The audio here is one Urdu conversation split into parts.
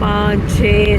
$5, $6,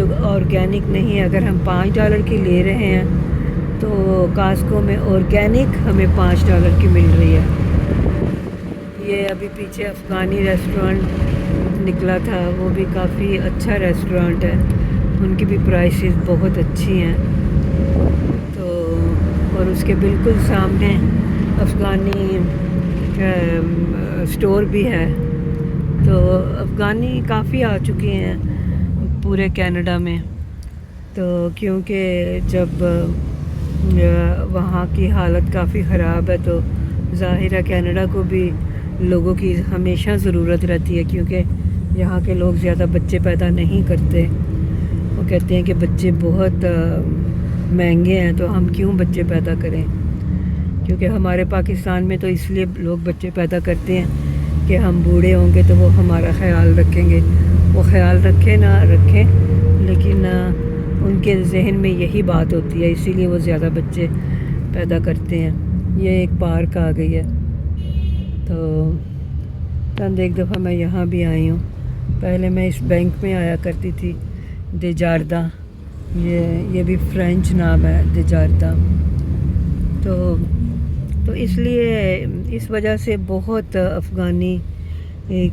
جو آرگینک نہیں ہے، اگر ہم $5 کی لے رہے ہیں تو کاسکو میں آرگینک ہمیں $5 کی مل رہی ہے۔ یہ ابھی پیچھے افغانی ریسٹورنٹ نکلا تھا، وہ بھی کافی اچھا ریسٹورنٹ ہے، ان کی بھی پرائسز بہت اچھی ہیں۔ تو اور اس کے بالکل سامنے افغانی اسٹور بھی ہے۔ تو افغانی کافی آ چکے ہیں پورے کینیڈا میں، تو کیونکہ جب وہاں کی حالت کافی خراب ہے تو ظاہر ہے کینیڈا کو بھی لوگوں کی ہمیشہ ضرورت رہتی ہے، کیونکہ یہاں کے لوگ زیادہ بچے پیدا نہیں کرتے۔ وہ کہتے ہیں کہ بچے بہت مہنگے ہیں تو ہم کیوں بچے پیدا کریں، کیونکہ ہمارے پاکستان میں تو اس لیے لوگ بچے پیدا کرتے ہیں کہ ہم بوڑھے ہوں گے تو وہ ہمارا خیال رکھیں گے۔ وہ خیال رکھیں نہ رکھیں، لیکن ان کے ذہن میں یہی بات ہوتی ہے، اسی لیے وہ زیادہ بچے پیدا کرتے ہیں۔ یہ ایک پارک آ گئی ہے، تو چند ایک دفعہ میں یہاں بھی آئی ہوں۔ پہلے میں اس بینک میں آیا کرتی تھی، دیجاردہ، یہ بھی فرینچ نام ہے دیجاردہ۔ تو اس لیے اس وجہ سے بہت افغانی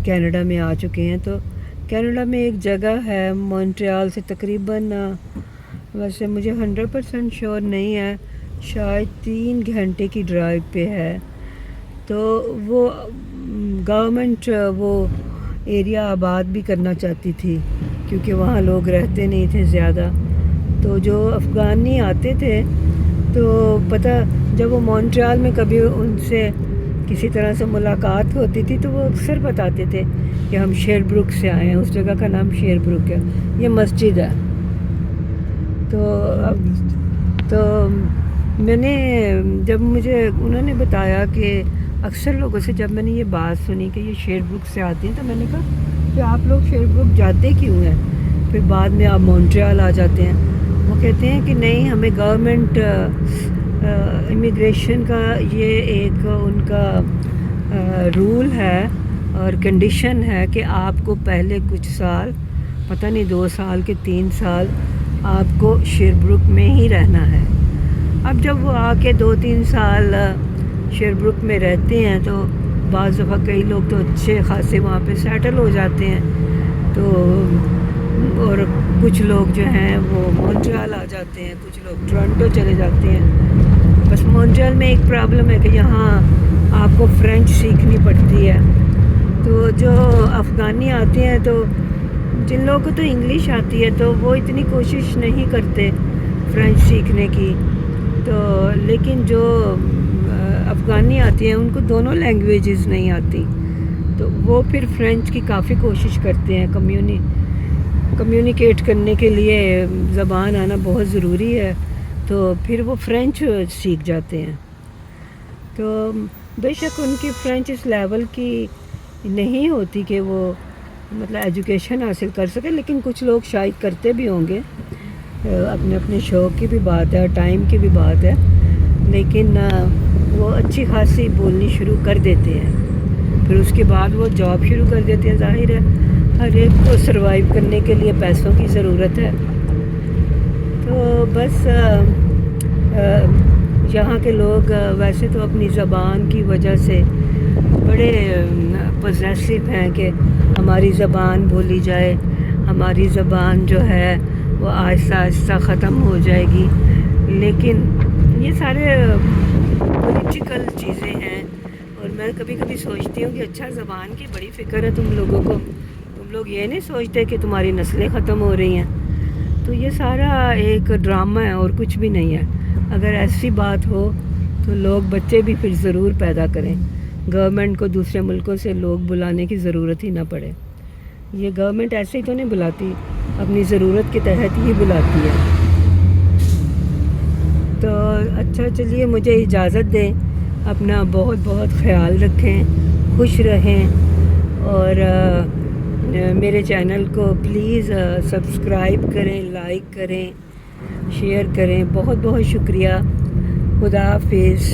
کینیڈا میں آ چکے ہیں۔ تو کینیڈا میں ایک جگہ ہے مونٹریال سے تقریباً، ویسے مجھے 100% شور نہیں ہے، شاید 3 گھنٹے کی ڈرائیو پہ ہے۔ تو وہ گورنمنٹ وہ ایریا آباد بھی کرنا چاہتی تھی، کیونکہ وہاں لوگ رہتے نہیں تھے زیادہ۔ تو جو افغانی آتے تھے تو پتہ جب وہ مونٹریال میں کبھی ان سے کسی طرح سے ملاقات ہوتی تھی تو وہ اکثر بتاتے تھے کہ ہم شیر بروک سے آئے ہیں، اس جگہ کا نام شیر بروک ہے، یہ مسجد ہے۔ تو میں نے جب مجھے انہوں نے بتایا کہ اکثر لوگوں سے جب میں نے یہ بات سنی کہ یہ شیر بروک سے آتے ہیں، تو میں نے کہا کہ آپ لوگ شیر بروک جاتے کیوں ہیں، پھر بعد میں آپ مونٹریال آ جاتے ہیں؟ وہ کہتے ہیں کہ نہیں، ہمیں گورنمنٹ امیگریشن کا یہ ایک ان کا رول ہے اور کنڈیشن ہے کہ آپ کو پہلے کچھ سال، پتہ نہیں 2 سال کے 3 سال، آپ کو شیر بروک میں ہی رہنا ہے۔ اب جب وہ آ کے 2-3 سال شیر بروک میں رہتے ہیں تو بعض دفعہ کئی لوگ تو اچھے خاصے وہاں پہ سیٹل ہو جاتے ہیں، تو اور کچھ لوگ جو ہیں وہ مونٹریال آ جاتے ہیں، کچھ لوگ ٹورنٹو چلے جاتے ہیں۔ بس مونٹریال میں ایک پرابلم ہے کہ یہاں آپ کو فرینچ سیکھنی پڑتی ہے۔ تو جو افغانی آتے ہیں تو جن لوگوں کو تو انگلش آتی ہے تو وہ اتنی کوشش نہیں کرتے فرینچ سیکھنے کی، تو لیکن جو افغانی آتی ہیں ان کو دونوں لینگویجز نہیں آتی، تو وہ پھر فرینچ کی کافی کوشش کرتے ہیں۔ کمیونیکیٹ کرنے کے لیے زبان آنا بہت ضروری ہے، تو پھر وہ فرینچ سیکھ جاتے ہیں۔ تو بے شک ان کی فرینچ اس لیول کی نہیں ہوتی کہ وہ مطلب ایجوکیشن حاصل کر سکے، لیکن کچھ لوگ شاید کرتے بھی ہوں گے، اپنے اپنے شوق کی بھی بات ہے، ٹائم کی بھی بات ہے، لیکن وہ اچھی خاصی بولنی شروع کر دیتے ہیں، پھر اس کے بعد وہ جاب شروع کر دیتے ہیں۔ ظاہر ہے ہر ایک کو سروائیو کرنے کے لیے پیسوں کی ضرورت ہے، تو بس یہاں کے لوگ ویسے تو اپنی زبان کی وجہ سے بڑے پوزیسو ہیں کہ ہماری زبان بولی جائے، ہماری زبان جو ہے وہ آہستہ آہستہ ختم ہو جائے گی، لیکن یہ سارے پولیٹیکل چیزیں ہیں۔ اور میں کبھی کبھی سوچتی ہوں کہ اچھا زبان کی بڑی فکر ہے تم لوگوں کو، تم لوگ یہ نہیں سوچتے کہ تمہاری نسلیں ختم ہو رہی ہیں۔ تو یہ سارا ایک ڈرامہ ہے اور کچھ بھی نہیں ہے۔ اگر ایسی بات ہو تو لوگ بچے بھی پھر ضرور پیدا کریں، گورنمنٹ کو دوسرے ملکوں سے لوگ بلانے کی ضرورت ہی نہ پڑے۔ یہ گورنمنٹ ایسے ہی تو نہیں بلاتی، اپنی ضرورت کے تحت ہی بلاتی ہے۔ تو اچھا چلیے، مجھے اجازت دیں، اپنا بہت بہت خیال رکھیں، خوش رہیں، اور میرے چینل کو پلیز سبسکرائب کریں، لائک کریں، شیئر کریں۔ بہت بہت شکریہ۔ خدا حافظ۔